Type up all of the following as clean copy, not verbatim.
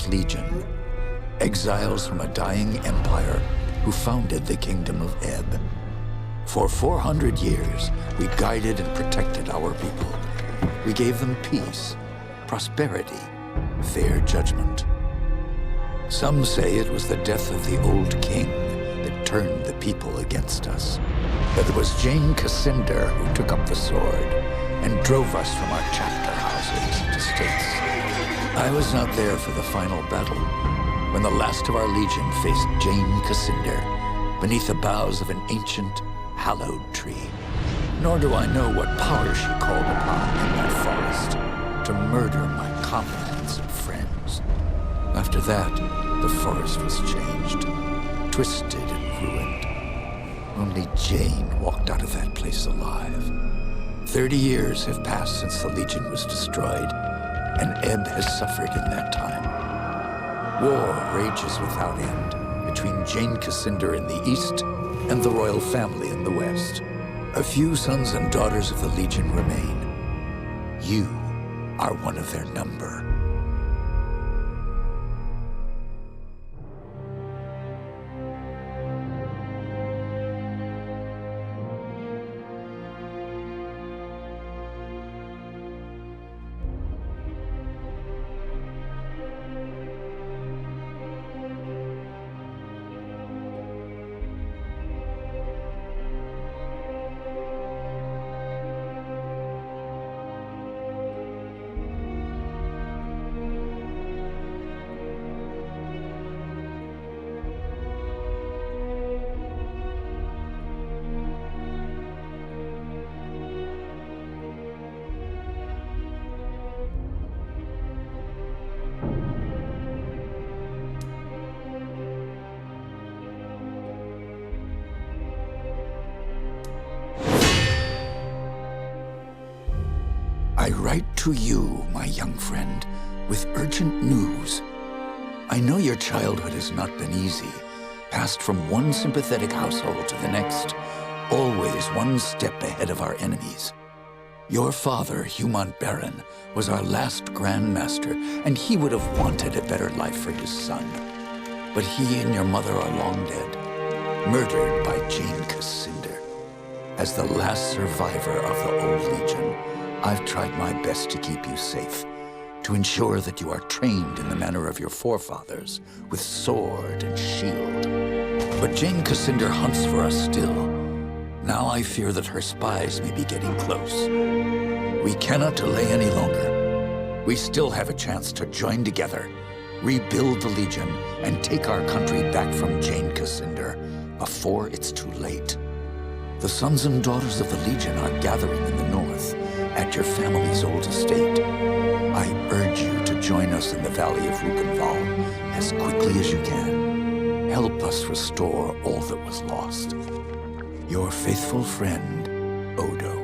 First Legion, exiles from a dying empire who founded the Kingdom of Ebb. For 400 years, we guided and protected our people. We gave them peace, prosperity, fair judgment. Some say it was the death of the old king that turned the people against us. But it was Jane Cascinder who took up the sword and drove us from our chapter houses and estates. I was not there for the final battle, when the last of our legion faced Jane Cascinder beneath the boughs of an ancient, hallowed tree. Nor do I know what power she called upon in that forest to murder my comrades and friends. After that, the forest was changed, twisted and ruined. Only Jane walked out of that place alive. 30 years have passed since the Legion was destroyed, and Ebb has suffered in that time. War rages without end between Jane Cascinder in the east and the royal family in the west. A few sons and daughters of the Legion remain. You are one of their number. I write to you, my young friend, with urgent news. I know your childhood has not been easy, passed from one sympathetic household to the next, always one step ahead of our enemies. Your father, Humont Baron, was our last Grand Master, and he would have wanted a better life for his son. But he and your mother are long dead, murdered by Jane Cascinder. As the last survivor of the old Legion, I've tried my best to keep you safe, to ensure that you are trained in the manner of your forefathers, with sword and shield. But Jane Cascinder hunts for us still. Now I fear that her spies may be getting close. We cannot delay any longer. We still have a chance to join together, rebuild the Legion, and take our country back from Jane Cascinder before it's too late. The sons and daughters of the Legion are gathering in the north, at your family's old estate. I urge you to join us in the Valley of Rukenval as quickly as you can. Help us restore all that was lost. Your faithful friend, Odo.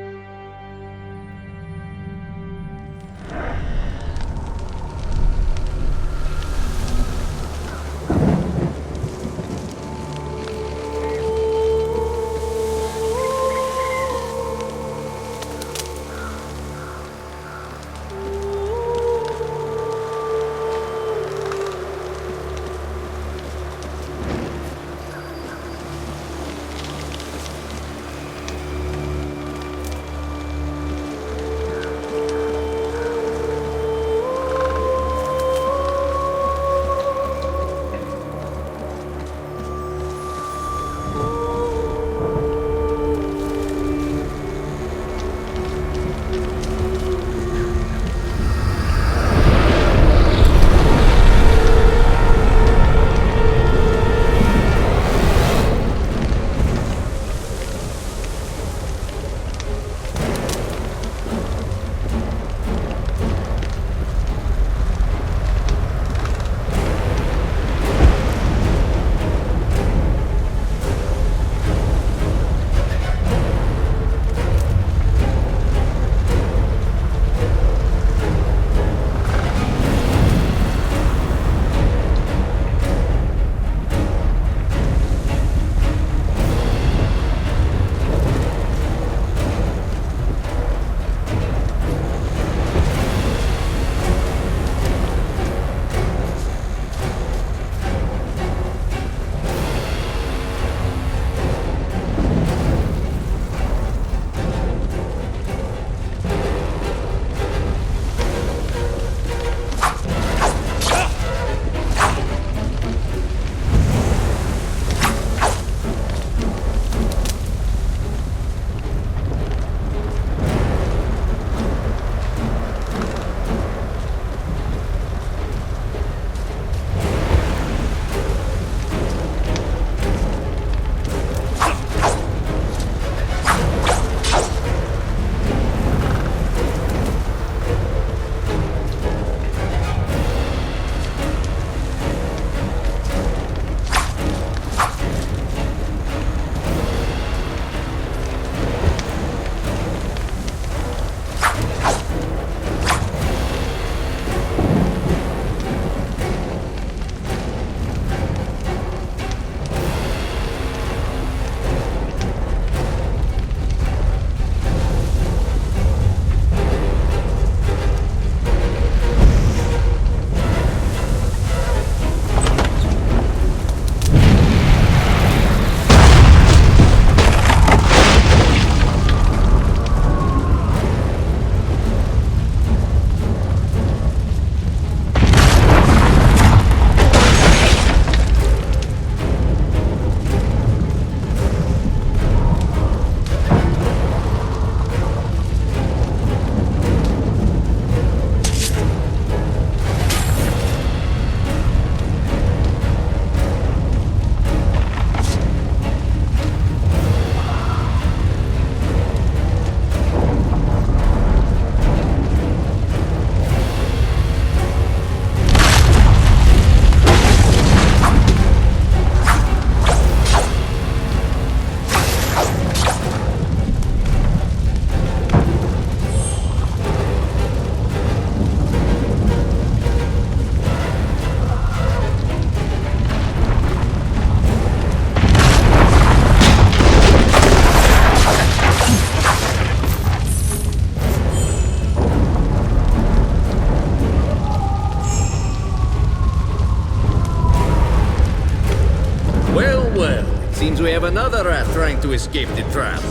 we have another rat trying to escape the trap.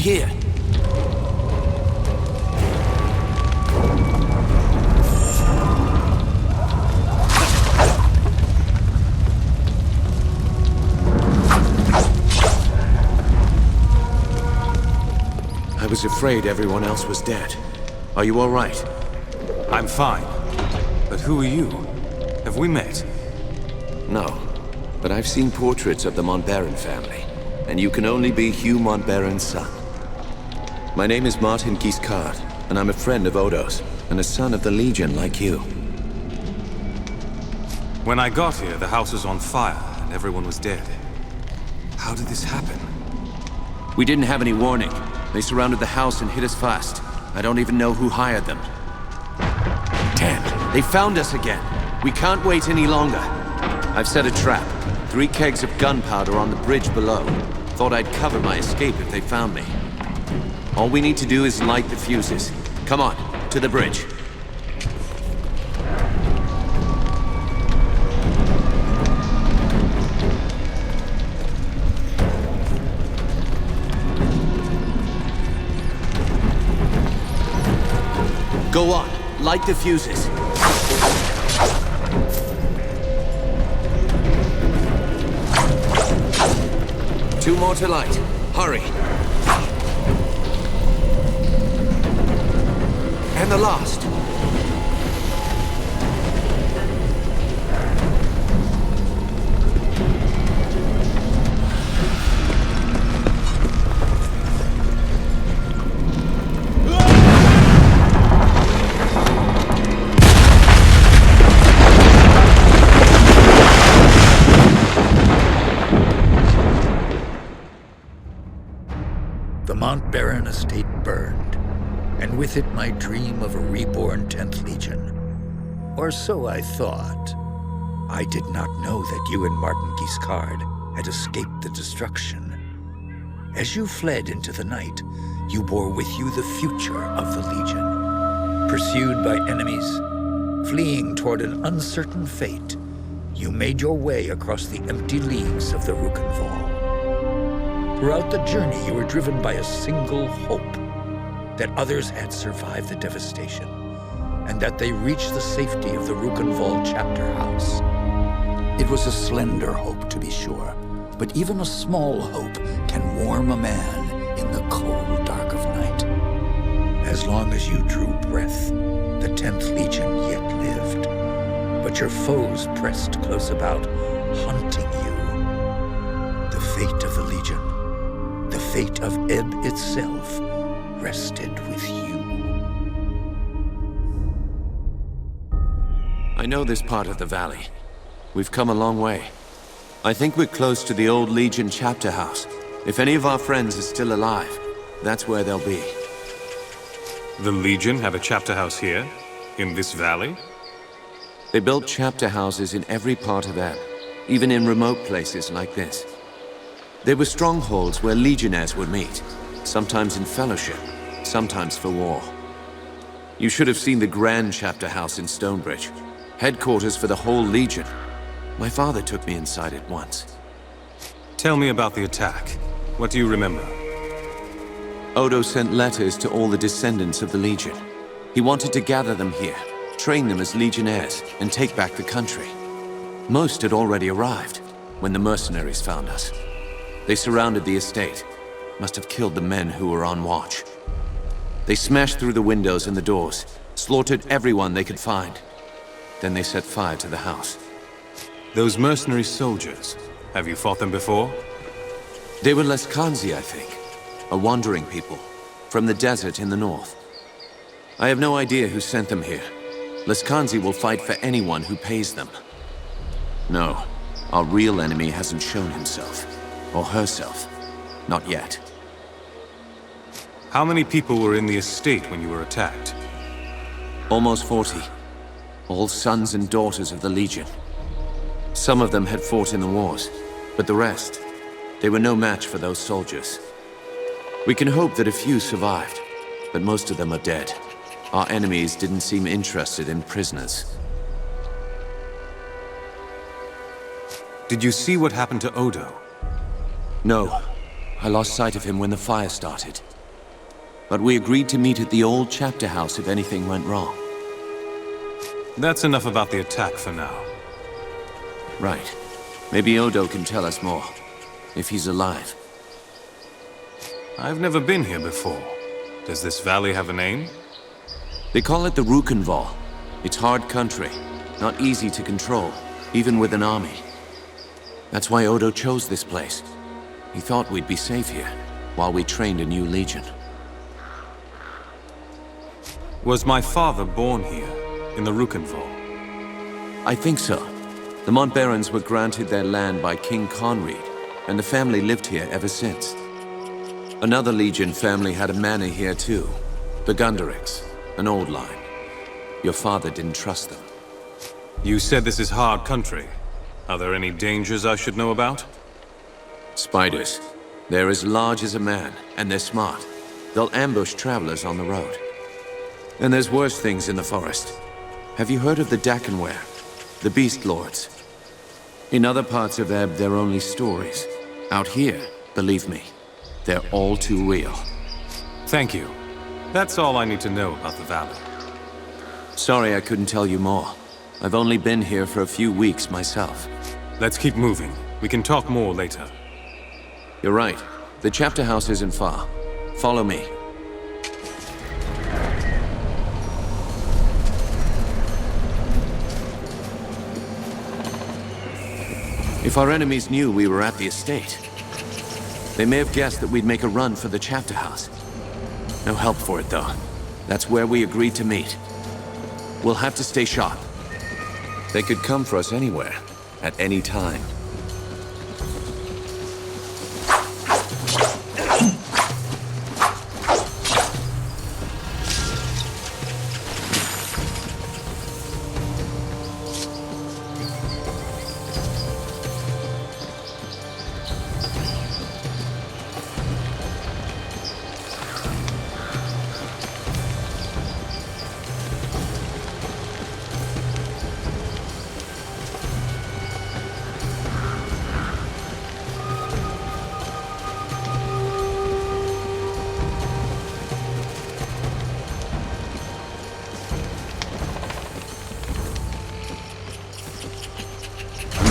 Here. I was afraid everyone else was dead. Are you all right? I'm fine. But who are you? Have we met? No. But I've seen portraits of the Montbaron family. And you can only be Hugh Montbaron's son. My name is Martin Guiscard, and I'm a friend of Odo's, and a son of the Legion like you. When I got here, the house was on fire, and everyone was dead. How did this happen? We didn't have any warning. They surrounded the house and hit us fast. I don't even know who hired them. Damn, they found us again. We can't wait any longer. I've set a trap. 3 kegs of gunpowder on the bridge below. Thought I'd cover my escape if they found me. All we need to do is light the fuses. Come on, to the bridge. Go on, light the fuses. 2 more to light. Hurry. And the last. The Montbaron estate burned, and with it my dream of a reborn 10th Legion. Or so I thought. I did not know that you and Martin Guiscard had escaped the destruction. As you fled into the night, you bore with you the future of the Legion. Pursued by enemies, fleeing toward an uncertain fate, you made your way across the empty leagues of the Rukenval. Throughout the journey, you were driven by a single hope, that others had survived the devastation, and that they reached the safety of the Rukenval chapter house. It was a slender hope, to be sure, but even a small hope can warm a man in the cold dark of night. As long as you drew breath, the 10th Legion yet lived, but your foes pressed close about, hunting you. The fate of the Legion, the fate of Ebb itself, rested with you. I know this part of the valley. We've come a long way. I think we're close to the old Legion chapter house. If any of our friends are still alive, that's where they'll be. The Legion have a chapter house here? In this valley? They built chapter houses in every part of Ebb, even in remote places like this. They were strongholds where legionnaires would meet, sometimes in fellowship, sometimes for war. You should have seen the grand chapter house in Stonebridge, headquarters for the whole Legion. My father took me inside it once. Tell me about the attack. What do you remember? Odo sent letters to all the descendants of the Legion. He wanted to gather them here, train them as legionnaires, and take back the country. Most had already arrived when the mercenaries found us. They surrounded the estate, must have killed the men who were on watch. They smashed through the windows and the doors, slaughtered everyone they could find. Then they set fire to the house. Those mercenary soldiers, have you fought them before? They were Leskanzi, I think. A wandering people, from the desert in the north. I have no idea who sent them here. Leskanzi will fight for anyone who pays them. No, our real enemy hasn't shown himself. Or herself. Not yet. How many people were in the estate when you were attacked? Almost 40. All sons and daughters of the Legion. Some of them had fought in the wars, but the rest, they were no match for those soldiers. We can hope that a few survived, but most of them are dead. Our enemies didn't seem interested in prisoners. Did you see what happened to Odo? No. I lost sight of him when the fire started. But we agreed to meet at the old chapter house if anything went wrong. That's enough about the attack for now. Right. Maybe Odo can tell us more. If he's alive. I've never been here before. Does this valley have a name? They call it the Rukenval. It's hard country. Not easy to control, even with an army. That's why Odo chose this place. He thought we'd be safe here, while we trained a new legion. Was my father born here, in the Rukenval? I think so. The Montbarons were granted their land by King Conread, and the family lived here ever since. Another Legion family had a manor here too. The Gunderics, an old line. Your father didn't trust them. You said this is hard country. Are there any dangers I should know about? Spiders. They're as large as a man, and they're smart. They'll ambush travelers on the road. And there's worse things in the forest. Have you heard of the Dakenware? The Beast Lords? In other parts of Ebb, they're only stories. Out here, believe me, they're all too real. Thank you. That's all I need to know about the valley. Sorry I couldn't tell you more. I've only been here for a few weeks myself. Let's keep moving. We can talk more later. You're right. The chapter house isn't far. Follow me. If our enemies knew we were at the estate, they may have guessed that we'd make a run for the chapter house. No help for it, though. That's where we agreed to meet. We'll have to stay sharp. They could come for us anywhere, at any time.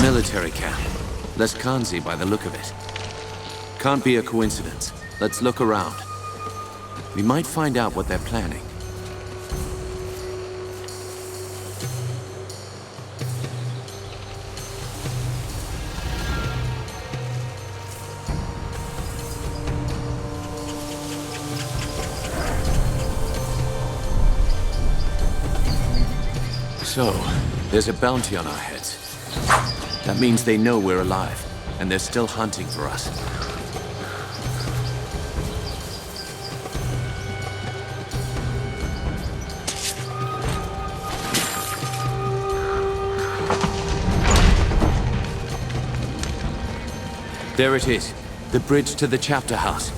Military camp. Leskanzi by the look of it. Can't be a coincidence. Let's look around. We might find out what they're planning. So, There's a bounty on our heads. That means they know we're alive, and they're still hunting for us. There it is, the bridge to the chapter house.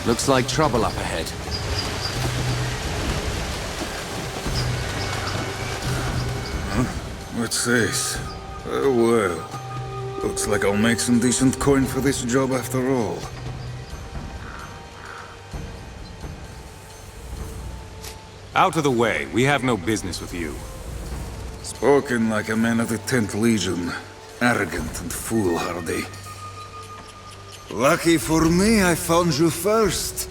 Looks like trouble up ahead. What's this? Oh well. Looks like I'll make some decent coin for this job after all. Out of the way. We have no business with you. Spoken like a man of the 10th Legion. Arrogant and foolhardy. Lucky for me, I found you first.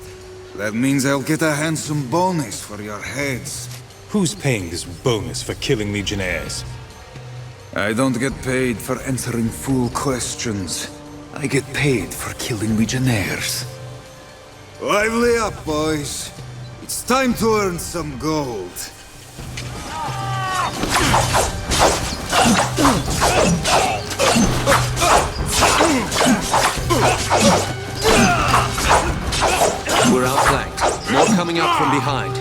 That means I'll get a handsome bonus for your heads. Who's paying this bonus for killing Legionnaires? I don't get paid for answering fool questions. I get paid for killing Legionnaires. Lively up, boys. It's time to earn some gold. We're outflanked. More coming up from behind.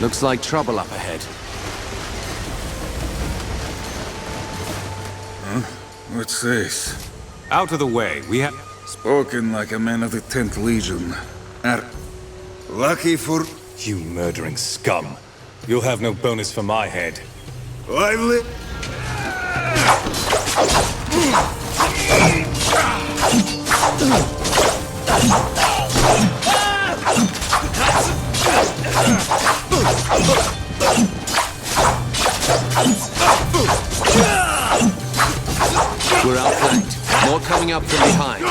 Looks like trouble up ahead. What's this? Out of the way. We have... Spoken like a man of the 10th Legion. Lucky for... You murdering scum. You'll have no bonus for my head. Lively... We're outflanked. More coming up from behind.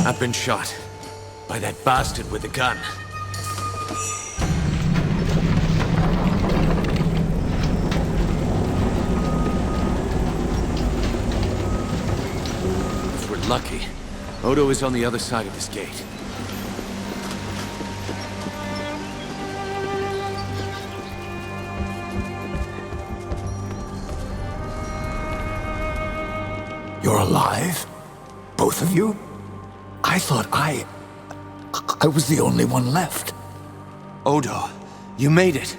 I've been shot by that bastard with the gun. If we're lucky, Odo is on the other side of this gate. You're alive? Both of you? I thought I was the only one left. Odo, you made it.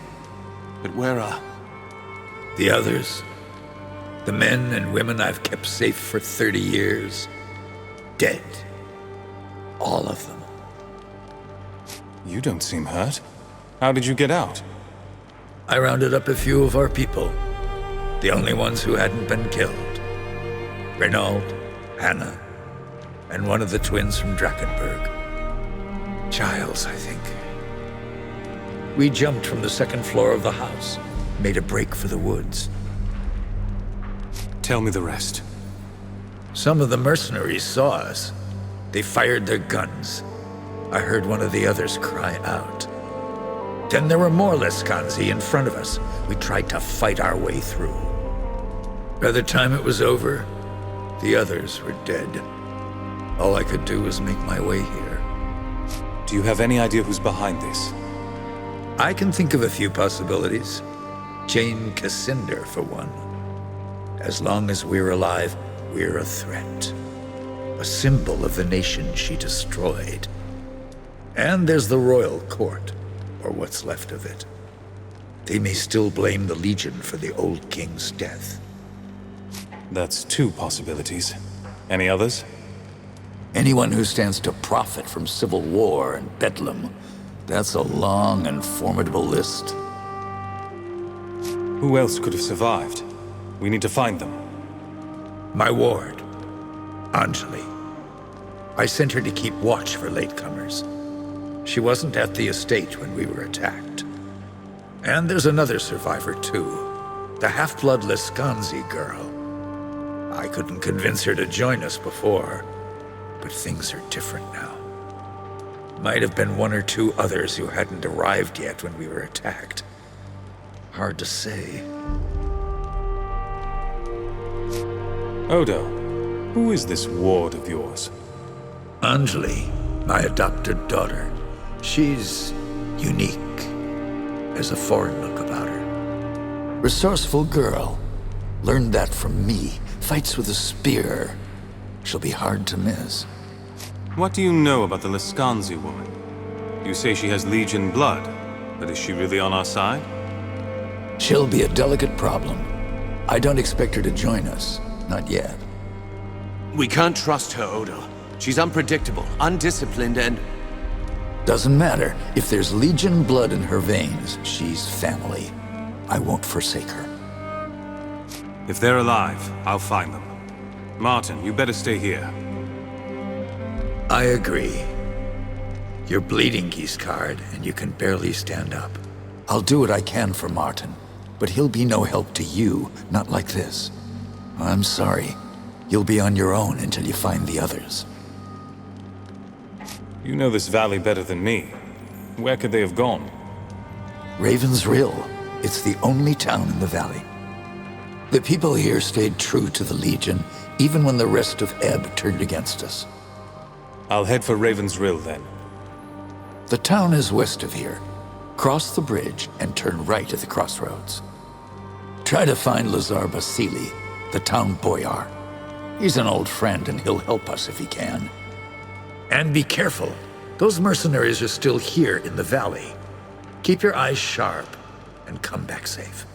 But where are... The others? The men and women I've kept safe for 30 years? Dead. All of them. You don't seem hurt. How did you get out? I rounded up a few of our people. The only ones who hadn't been killed. Renaud, Hannah, and one of the twins from Drakenberg. Giles, I think. We jumped from the second floor of the house, made a break for the woods. Tell me the rest. Some of the mercenaries saw us. They fired their guns. I heard one of the others cry out. Then there were more Lescanzi in front of us. We tried to fight our way through. By the time it was over, the others were dead. All I could do was make my way here. Do you have any idea who's behind this? I can think of a few possibilities. Jane Cassinder, for one. As long as we're alive, we're a threat. A symbol of the nation she destroyed. And there's the royal court, or what's left of it. They may still blame the Legion for the old king's death. That's 2 possibilities. Any others? Anyone who stands to profit from civil war and bedlam. That's a long and formidable list. Who else could have survived? We need to find them. My ward, Anjali. I sent her to keep watch for latecomers. She wasn't at the estate when we were attacked. And there's another survivor, too. The half-blood Lescanzi girl. I couldn't convince her to join us before, but things are different now. Might have been 1 or 2 others who hadn't arrived yet when we were attacked. Hard to say. Odo, who is this ward of yours? Anjali, my adopted daughter. She's unique. There's a foreign look about her. Resourceful girl. Learned that from me. Fights with a spear. She'll be hard to miss. What do you know about the Lescanzi woman? You say she has Legion blood, but is she really on our side? She'll be a delicate problem. I don't expect her to join us. Not yet. We can't trust her, Odo. She's unpredictable, undisciplined, and... Doesn't matter. If there's Legion blood in her veins, she's family. I won't forsake her. If they're alive, I'll find them. Martin, you better stay here. I agree. You're bleeding, Giscard, and you can barely stand up. I'll do what I can for Martin, but he'll be no help to you, not like this. I'm sorry. You'll be on your own until you find the others. You know this valley better than me. Where could they have gone? Raven's Rill. It's the only town in the valley. The people here stayed true to the Legion, even when the rest of Ebb turned against us. I'll head for Raven's Rill then. The town is west of here. Cross the bridge and turn right at the crossroads. Try to find Lazar Basili, the town boyar. He's an old friend and he'll help us if he can. And be careful. Those mercenaries are still here in the valley. Keep your eyes sharp and come back safe.